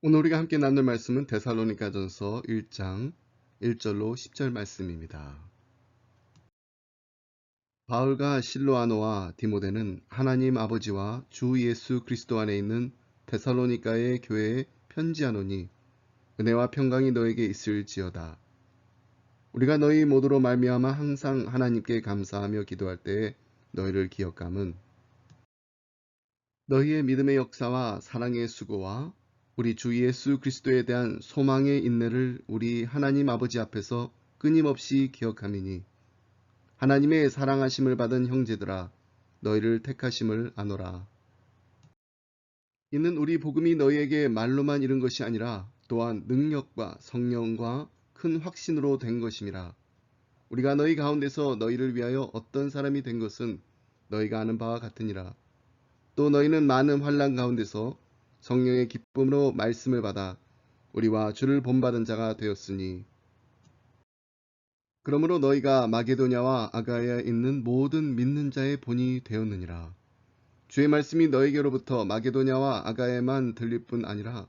오늘 우리가 함께 나눌 말씀은 데살로니가전서 1장 1절로 10절 말씀입니다. 바울과 실로아노와 디모데는 하나님 아버지와 주 예수 그리스도 안에 있는 데살로니가의 교회에 편지하노니 은혜와 평강이 너에게 있을지어다. 우리가 너희 모두로 말미암아 항상 하나님께 감사하며 기도할 때에 너희를 기억함은 너희의 믿음의 역사와 사랑의 수고와 우리 주 예수 그리스도에 대한 소망의 인내를 우리 하나님 아버지 앞에서 끊임없이 기억함이니 하나님의 사랑하심을 받은 형제들아 너희를 택하심을 아노라. 이는 우리 복음이 너희에게 말로만 이른 것이 아니라 또한 능력과 성령과 큰 확신으로 된 것임이라. 우리가 너희 가운데서 너희를 위하여 어떤 사람이 된 것은 너희가 아는 바와 같으니라. 또 너희는 많은 환난 가운데서 성령의 기쁨으로 말씀을 받아 우리와 주를 본받은 자가 되었으니 그러므로 너희가 마게도냐와 아가야에 있는 모든 믿는 자의 본이 되었느니라. 주의 말씀이 너희에게로부터 마게도냐와 아가야에만 들릴 뿐 아니라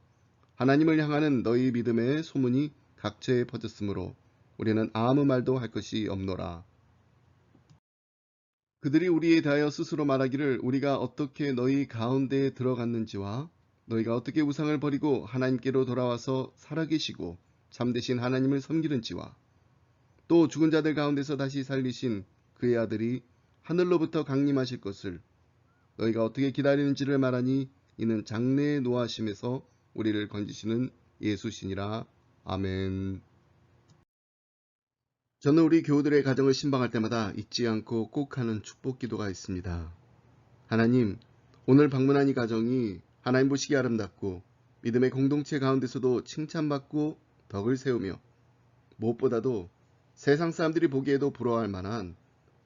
하나님을 향하는 너희 믿음의 소문이 각처에 퍼졌으므로 우리는 아무 말도 할 것이 없노라. 그들이 우리에 대하여 스스로 말하기를 우리가 어떻게 너희 가운데에 들어갔는지와 너희가 어떻게 우상을 버리고 하나님께로 돌아와서 살아계시고 참되신 하나님을 섬기는지와 또 죽은 자들 가운데서 다시 살리신 그의 아들이 하늘로부터 강림하실 것을 너희가 어떻게 기다리는지를 말하니 이는 장래의 노하심에서 우리를 건지시는 예수시니라. 아멘. 저는 우리 교우들의 가정을 신방할 때마다 잊지 않고 꼭 하는 축복 기도가 있습니다. 하나님, 오늘 방문한 이 가정이 하나님 보시기에 아름답고 믿음의 공동체 가운데서도 칭찬받고 덕을 세우며 무엇보다도 세상 사람들이 보기에도 부러워할 만한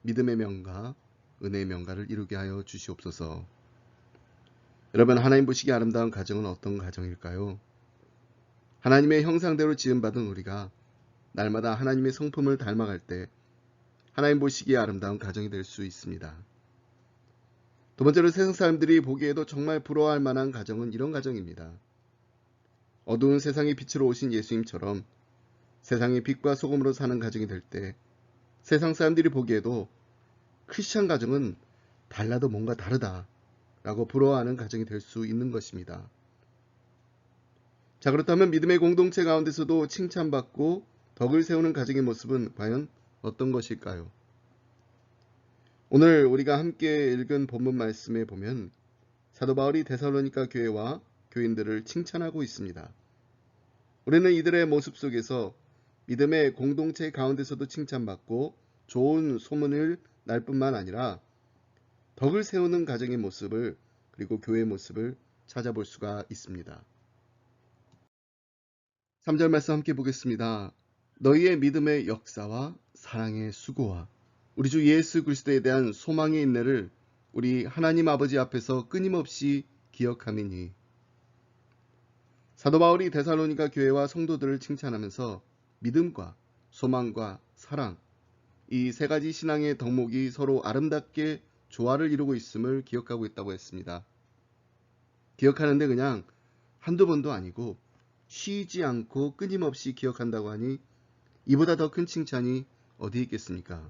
믿음의 명가, 은혜의 명가를 이루게 하여 주시옵소서. 여러분, 하나님 보시기에 아름다운 가정은 어떤 가정일까요? 하나님의 형상대로 지음받은 우리가 날마다 하나님의 성품을 닮아갈 때 하나님 보시기에 아름다운 가정이 될 수 있습니다. 두 번째로 세상 사람들이 보기에도 정말 부러워할 만한 가정은 이런 가정입니다. 어두운 세상의 빛으로 오신 예수님처럼 세상의 빛과 소금으로 사는 가정이 될 때 세상 사람들이 보기에도 크리스찬 가정은 달라도 뭔가 다르다 라고 부러워하는 가정이 될 수 있는 것입니다. 자, 그렇다면 믿음의 공동체 가운데서도 칭찬받고 덕을 세우는 가정의 모습은 과연 어떤 것일까요? 오늘 우리가 함께 읽은 본문 말씀에 보면 사도 바울이 데살로니가 교회와 교인들을 칭찬하고 있습니다. 우리는 이들의 모습 속에서 믿음의 공동체 가운데서도 칭찬받고 좋은 소문을 날 뿐만 아니라 덕을 세우는 가정의 모습을 그리고 교회의 모습을 찾아볼 수가 있습니다. 3절 말씀 함께 보겠습니다. 너희의 믿음의 역사와 사랑의 수고와 우리 주 예수 그리스도에 대한 소망의 인내를 우리 하나님 아버지 앞에서 끊임없이 기억함이니. 사도 바울이 데살로니가 교회와 성도들을 칭찬하면서 믿음과 소망과 사랑, 이 세 가지 신앙의 덕목이 서로 아름답게 조화를 이루고 있음을 기억하고 있다고 했습니다. 기억하는데 그냥 한두 번도 아니고 쉬지 않고 끊임없이 기억한다고 하니 이보다 더 큰 칭찬이 어디 있겠습니까?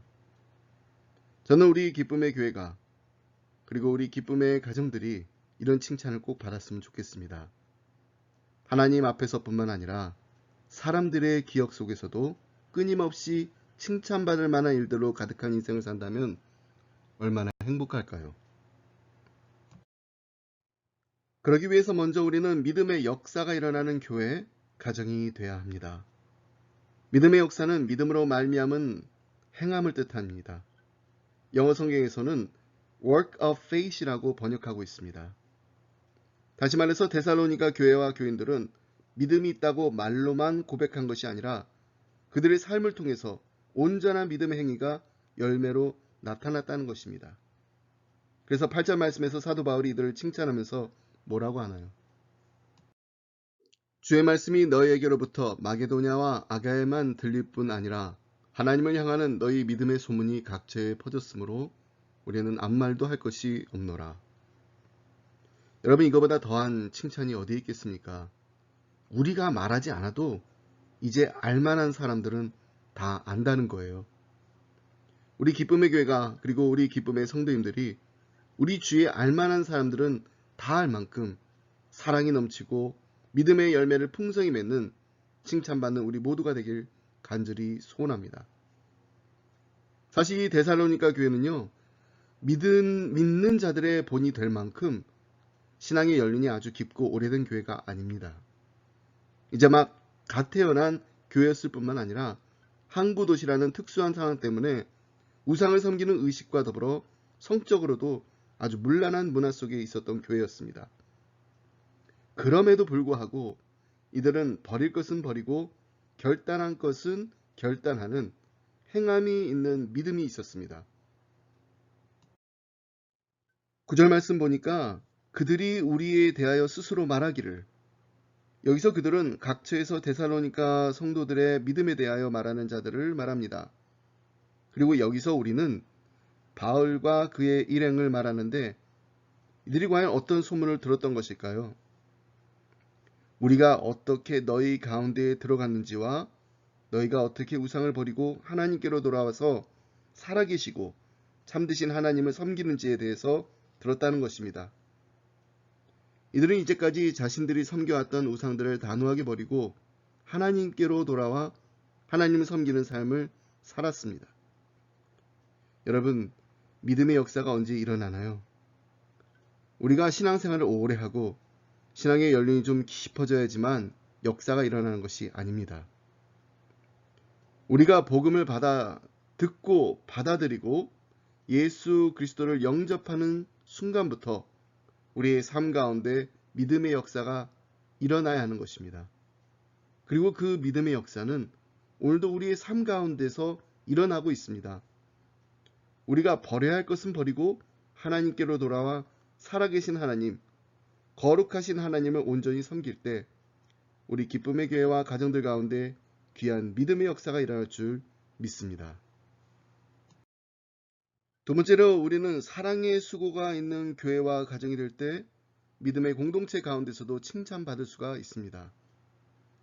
저는 우리 기쁨의 교회가 그리고 우리 기쁨의 가정들이 이런 칭찬을 꼭 받았으면 좋겠습니다. 하나님 앞에서뿐만 아니라 사람들의 기억 속에서도 끊임없이 칭찬받을 만한 일들로 가득한 인생을 산다면 얼마나 행복할까요? 그러기 위해서 먼저 우리는 믿음의 역사가 일어나는 교회, 가정이 되어야 합니다. 믿음의 역사는 믿음으로 말미암은 행함을 뜻합니다. 영어 성경에서는 work of faith이라고 번역하고 있습니다. 다시 말해서 데살로니가 교회와 교인들은 믿음이 있다고 말로만 고백한 것이 아니라 그들의 삶을 통해서 온전한 믿음의 행위가 열매로 나타났다는 것입니다. 그래서 8절 말씀에서 사도 바울이 이들을 칭찬하면서 뭐라고 하나요? 주의 말씀이 너희에게로부터 마게도냐와 아가야에만 들릴 뿐 아니라 하나님을 향하는 너희 믿음의 소문이 각처에 퍼졌으므로 우리는 아무 말도 할 것이 없노라. 여러분, 이거보다 더한 칭찬이 어디 있겠습니까? 우리가 말하지 않아도 이제 알만한 사람들은 다 안다는 거예요. 우리 기쁨의 교회가 그리고 우리 기쁨의 성도님들이 우리 주위에 알만한 사람들은 다 알 만큼 사랑이 넘치고 믿음의 열매를 풍성히 맺는 칭찬받는 우리 모두가 되길 간절히 소원합니다. 사실 이 데살로니가 교회는요, 믿는 자들의 본이 될 만큼 신앙의 연륜이 아주 깊고 오래된 교회가 아닙니다. 이제 막 갓 태어난 교회였을 뿐만 아니라 항구도시라는 특수한 상황 때문에 우상을 섬기는 의식과 더불어 성적으로도 아주 문란한 문화 속에 있었던 교회였습니다. 그럼에도 불구하고 이들은 버릴 것은 버리고 결단한 것은 결단하는 행함이 있는 믿음이 있었습니다. 9절 말씀 보니까 그들이 우리에 대하여 스스로 말하기를, 여기서 그들은 각처에서 데살로니가 성도들의 믿음에 대하여 말하는 자들을 말합니다. 그리고 여기서 우리는 바울과 그의 일행을 말하는데 이들이 과연 어떤 소문을 들었던 것일까요? 우리가 어떻게 너희 가운데에 들어갔는지와 너희가 어떻게 우상을 버리고 하나님께로 돌아와서 살아계시고 참되신 하나님을 섬기는지에 대해서 들었다는 것입니다. 이들은 이제까지 자신들이 섬겨왔던 우상들을 단호하게 버리고 하나님께로 돌아와 하나님을 섬기는 삶을 살았습니다. 여러분, 믿음의 역사가 언제 일어나나요? 우리가 신앙생활을 오래 하고 신앙의 연륜이 좀 깊어져야지만 역사가 일어나는 것이 아닙니다. 우리가 복음을 듣고 받아들이고 예수 그리스도를 영접하는 순간부터 우리의 삶 가운데 믿음의 역사가 일어나야 하는 것입니다. 그리고 그 믿음의 역사는 오늘도 우리의 삶 가운데서 일어나고 있습니다. 우리가 버려야 할 것은 버리고 하나님께로 돌아와 살아계신 하나님, 거룩하신 하나님을 온전히 섬길 때 우리 기쁨의 교회와 가정들 가운데 귀한 믿음의 역사가 일어날 줄 믿습니다. 두 번째로 우리는 사랑의 수고가 있는 교회와 가정이 될 때 믿음의 공동체 가운데서도 칭찬받을 수가 있습니다.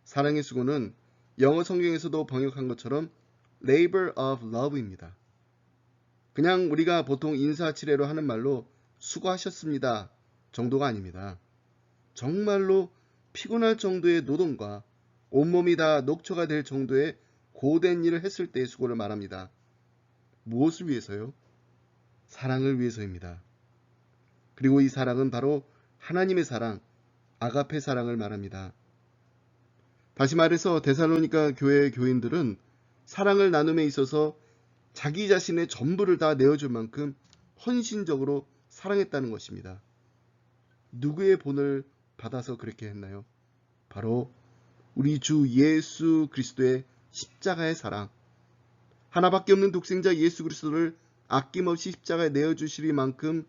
사랑의 수고는 영어 성경에서도 번역한 것처럼 labor of love입니다. 그냥 우리가 보통 인사치레로 하는 말로 수고하셨습니다 정도가 아닙니다. 정말로 피곤할 정도의 노동과 온몸이 다 녹초가 될 정도의 고된 일을 했을 때의 수고를 말합니다. 무엇을 위해서요? 사랑을 위해서입니다. 그리고 이 사랑은 바로 하나님의 사랑, 아가페 사랑을 말합니다. 다시 말해서 데살로니가 교회의 교인들은 사랑을 나눔에 있어서 자기 자신의 전부를 다 내어줄 만큼 헌신적으로 사랑했다는 것입니다. 누구의 본을 받아서 그렇게 했나요? 바로 우리 주 예수 그리스도의 십자가의 사랑, 하나밖에 없는 독생자 예수 그리스도를 아낌없이 십자가에 내어주시리만큼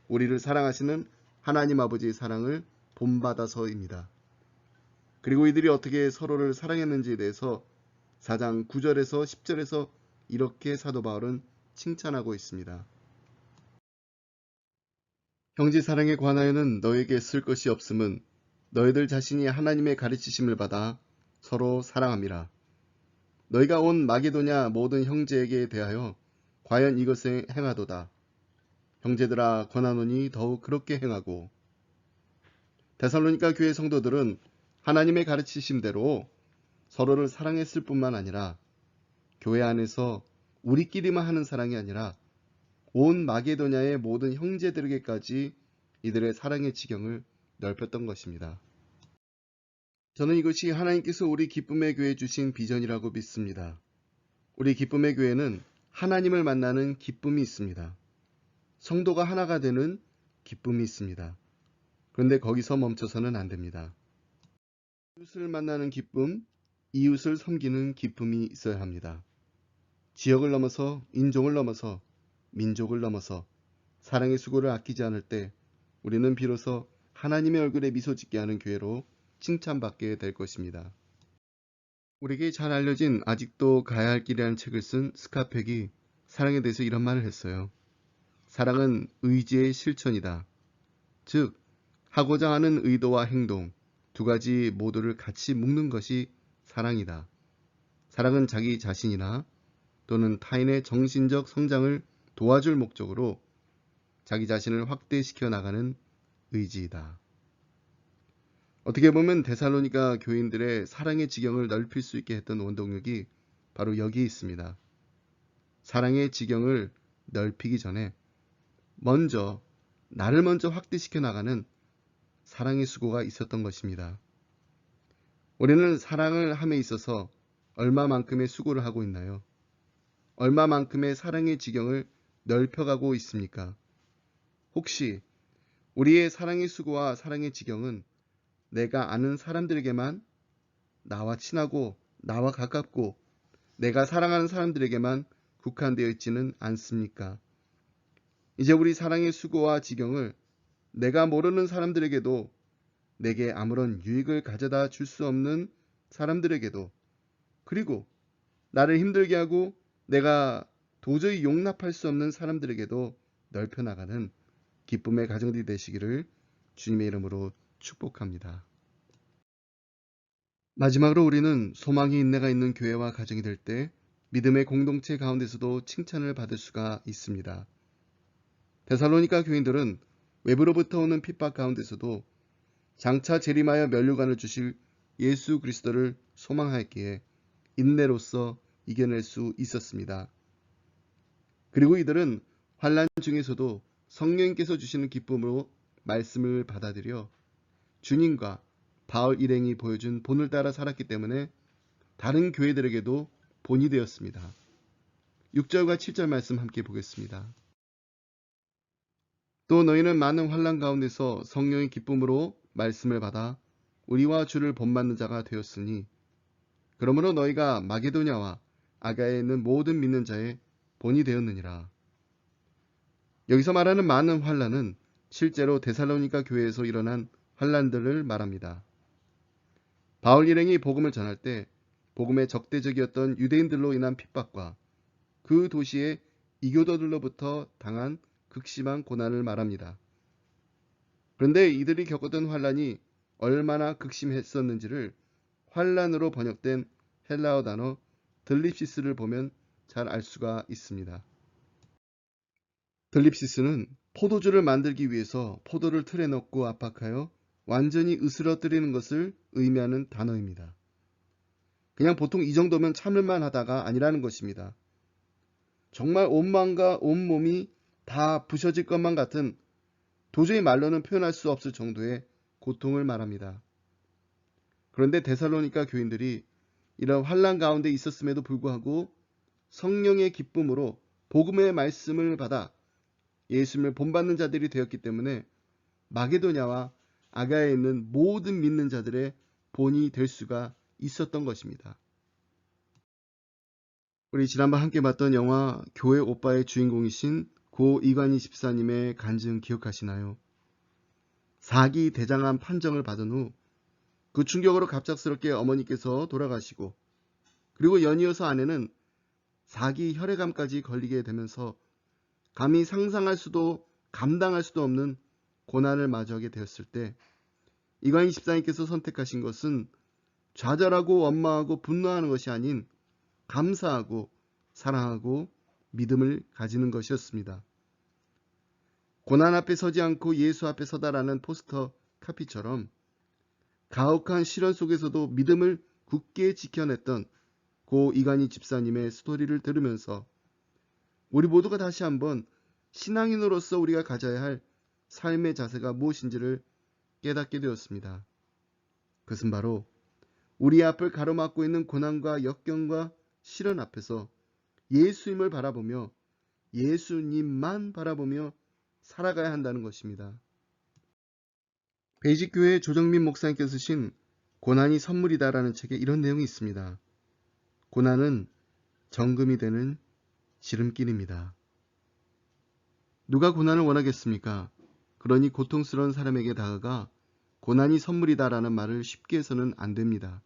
우리를 사랑하시는 하나님 아버지의 사랑을 본받아서입니다. 그리고 이들이 어떻게 서로를 사랑했는지에 대해서 4장 9절에서 10절에서 이렇게 사도 바울은 칭찬하고 있습니다. 형제 사랑에 관하여는 너에게 쓸 것이 없음은 너희들 자신이 하나님의 가르치심을 받아 서로 사랑함이라. 너희가 온 마게도냐 모든 형제에게 대하여 과연 이것을 행하도다. 형제들아 권하노니 더욱 그렇게 행하고. 데살로니가 교회 성도들은 하나님의 가르치심대로 서로를 사랑했을 뿐만 아니라 교회 안에서 우리끼리만 하는 사랑이 아니라 온 마게도냐의 모든 형제들에게까지 이들의 사랑의 지경을 넓혔던 것입니다. 저는 이것이 하나님께서 우리 기쁨의 교회에 주신 비전이라고 믿습니다. 우리 기쁨의 교회는 하나님을 만나는 기쁨이 있습니다. 성도가 하나가 되는 기쁨이 있습니다. 그런데 거기서 멈춰서는 안 됩니다. 이웃을 만나는 기쁨, 이웃을 섬기는 기쁨이 있어야 합니다. 지역을 넘어서, 인종을 넘어서, 민족을 넘어서 사랑의 수고를 아끼지 않을 때 우리는 비로소 하나님의 얼굴에 미소 짓게 하는 교회로 칭찬받게 될 것입니다. 우리에게 잘 알려진 아직도 가야 할 길이라는 책을 쓴 스카펙이 사랑에 대해서 이런 말을 했어요. 사랑은 의지의 실천이다. 즉, 하고자 하는 의도와 행동, 두 가지 모두를 같이 묶는 것이 사랑이다. 사랑은 자기 자신이나 또는 타인의 정신적 성장을 도와줄 목적으로 자기 자신을 확대시켜 나가는 의지이다. 어떻게 보면 데살로니가 교인들의 사랑의 지경을 넓힐 수 있게 했던 원동력이 바로 여기에 있습니다. 사랑의 지경을 넓히기 전에 나를 먼저 확대시켜 나가는 사랑의 수고가 있었던 것입니다. 우리는 사랑을 함에 있어서 얼마만큼의 수고를 하고 있나요? 얼마만큼의 사랑의 지경을 넓혀가고 있습니까? 혹시 우리의 사랑의 수고와 사랑의 지경은 내가 아는 사람들에게만, 나와 친하고 나와 가깝고 내가 사랑하는 사람들에게만 국한되어 있지는 않습니까? 이제 우리 사랑의 수고와 지경을 내가 모르는 사람들에게도, 내게 아무런 유익을 가져다 줄 수 없는 사람들에게도, 그리고 나를 힘들게 하고 내가 도저히 용납할 수 없는 사람들에게도 넓혀나가는 기쁨의 가정들이 되시기를 주님의 이름으로 축복합니다. 마지막으로 우리는 소망이 인내가 있는 교회와 가정이 될 때 믿음의 공동체 가운데서도 칭찬을 받을 수가 있습니다. 데살로니가 교인들은 외부로부터 오는 핍박 가운데서도 장차 재림하여 면류관을 주실 예수 그리스도를 소망하였기에 인내로서 이겨낼 수 있었습니다. 그리고 이들은 환난 중에서도 성령님께서 주시는 기쁨으로 말씀을 받아들여 주님과 바울 일행이 보여준 본을 따라 살았기 때문에 다른 교회들에게도 본이 되었습니다. 6절과 7절 말씀 함께 보겠습니다. 또 너희는 많은 환난 가운데서 성령의 기쁨으로 말씀을 받아 우리와 주를 본받는 자가 되었으니 그러므로 너희가 마게도냐와 아가야에 있는 모든 믿는 자의 본이 되었느니라. 여기서 말하는 많은 환난은 실제로 데살로니가 교회에서 일어난 환난들을 말합니다. 바울 일행이 복음을 전할 때 복음의 적대적이었던 유대인들로 인한 핍박과 그 도시의 이교도들로부터 당한 극심한 고난을 말합니다. 그런데 이들이 겪었던 환난이 얼마나 극심했었는지를 환난으로 번역된 헬라어 단어 들립시스를 보면 잘 알 수가 있습니다. 들립시스는 포도주를 만들기 위해서 포도를 틀에 넣고 압박하여 완전히 으스러뜨리는 것을 의미하는 단어입니다. 그냥 보통 이 정도면 참을만 하다가 아니라는 것입니다. 정말 온 마음과 온 몸이 다 부셔질 것만 같은 도저히 말로는 표현할 수 없을 정도의 고통을 말합니다. 그런데 데살로니가 교인들이 이런 환난 가운데 있었음에도 불구하고 성령의 기쁨으로 복음의 말씀을 받아 예수님을 본받는 자들이 되었기 때문에 마게도냐와 아가야에 있는 모든 믿는 자들의 본이 될 수가 있었던 것입니다. 우리 지난번 함께 봤던 영화 교회 오빠의 주인공이신 고 이관희 집사님의 간증 기억하시나요? 4기 대장암 판정을 받은 후 그 충격으로 갑작스럽게 어머니께서 돌아가시고 그리고 연이어서 아내는 4기 혈액암까지 걸리게 되면서 감히 상상할 수도 감당할 수도 없는 고난을 마주하게 되었을 때 이관희 집사님께서 선택하신 것은 좌절하고 원망하고 분노하는 것이 아닌 감사하고 사랑하고 믿음을 가지는 것이었습니다. 고난 앞에 서지 않고 예수 앞에 서다라는 포스터 카피처럼 가혹한 시련 속에서도 믿음을 굳게 지켜냈던 고 이관희 집사님의 스토리를 들으면서 우리 모두가 다시 한번 신앙인으로서 우리가 가져야 할 삶의 자세가 무엇인지를 깨닫게 되었습니다. 그것은 바로 우리 앞을 가로막고 있는 고난과 역경과 시련 앞에서 예수님을 바라보며 예수님만 바라보며 살아가야 한다는 것입니다. 베이직교회 조정민 목사님께서 쓰신 고난이 선물이다라는 책에 이런 내용이 있습니다. 고난은 정금이 되는 지름길입니다. 누가 고난을 원하겠습니까? 그러니 고통스러운 사람에게 다가가 고난이 선물이다라는 말을 쉽게 해서는 안 됩니다.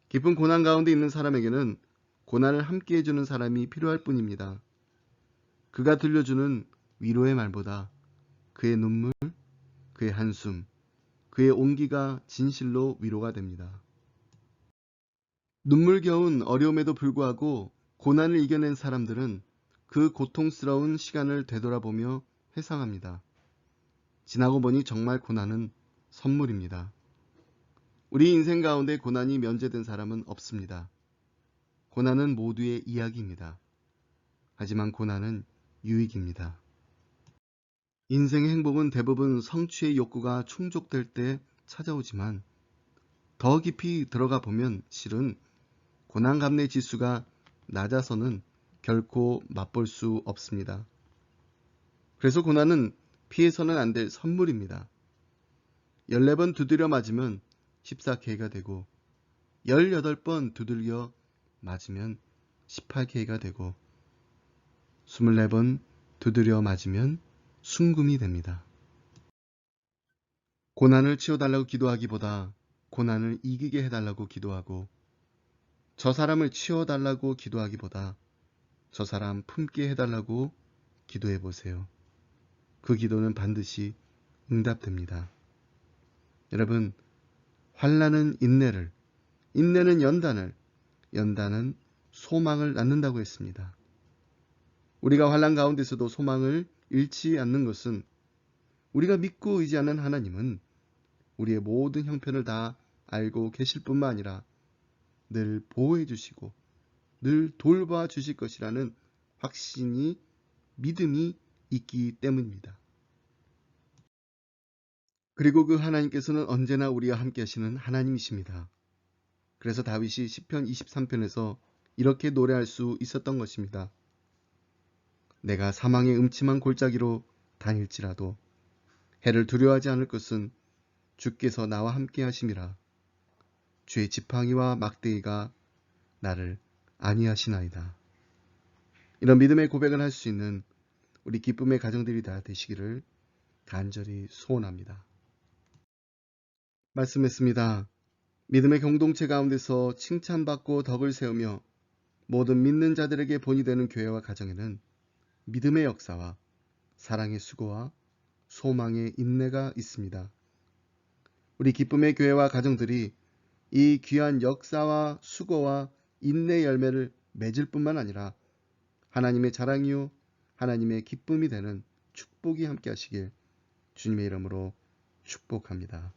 깊은 고난 가운데 있는 사람에게는 고난을 함께 해주는 사람이 필요할 뿐입니다. 그가 들려주는 위로의 말보다 그의 눈물, 그의 한숨, 그의 온기가 진실로 위로가 됩니다. 눈물겨운 어려움에도 불구하고 고난을 이겨낸 사람들은 그 고통스러운 시간을 되돌아보며 회상합니다. 지나고 보니 정말 고난은 선물입니다. 우리 인생 가운데 고난이 면제된 사람은 없습니다. 고난은 모두의 이야기입니다. 하지만 고난은 유익입니다. 인생의 행복은 대부분 성취의 욕구가 충족될 때 찾아오지만 더 깊이 들어가 보면 실은 고난감내 지수가 낮아서는 결코 맛볼 수 없습니다. 그래서 고난은 피해서는 안 될 선물입니다. 14번 두드려 맞으면 14K가 되고 18번 두들겨 맞으면 18K가 되고 24번 두드려 맞으면 순금이 됩니다. 고난을 치워달라고 기도하기보다 고난을 이기게 해달라고 기도하고 저 사람을 치워달라고 기도하기보다 저 사람 품게 해달라고 기도해 보세요. 그 기도는 반드시 응답됩니다. 여러분, 환난은 인내를, 인내는 연단을, 연단은 소망을 낳는다고 했습니다. 우리가 환난 가운데서도 소망을 잃지 않는 것은 우리가 믿고 의지하는 하나님은 우리의 모든 형편을 다 알고 계실 뿐만 아니라 늘 보호해 주시고 늘 돌봐 주실 것이라는 확신이, 믿음이 있기 때문입니다. 그리고 그 하나님께서는 언제나 우리와 함께 하시는 하나님이십니다. 그래서 다윗이 시편 23편에서 이렇게 노래할 수 있었던 것입니다. 내가 사망의 음침한 골짜기로 다닐지라도 해를 두려워하지 않을 것은 주께서 나와 함께 하심이라. 주의 지팡이와 막대기가 나를 안위하시나이다. 이런 믿음의 고백을 할 수 있는 우리 기쁨의 가정들이 다 되시기를 간절히 소원합니다. 말씀했습니다. 믿음의 공동체 가운데서 칭찬받고 덕을 세우며 모든 믿는 자들에게 본이 되는 교회와 가정에는 믿음의 역사와 사랑의 수고와 소망의 인내가 있습니다. 우리 기쁨의 교회와 가정들이 이 귀한 역사와 수고와 인내의 열매를 맺을 뿐만 아니라 하나님의 자랑이요 하나님의 기쁨이 되는 축복이 함께 하시길 주님의 이름으로 축복합니다.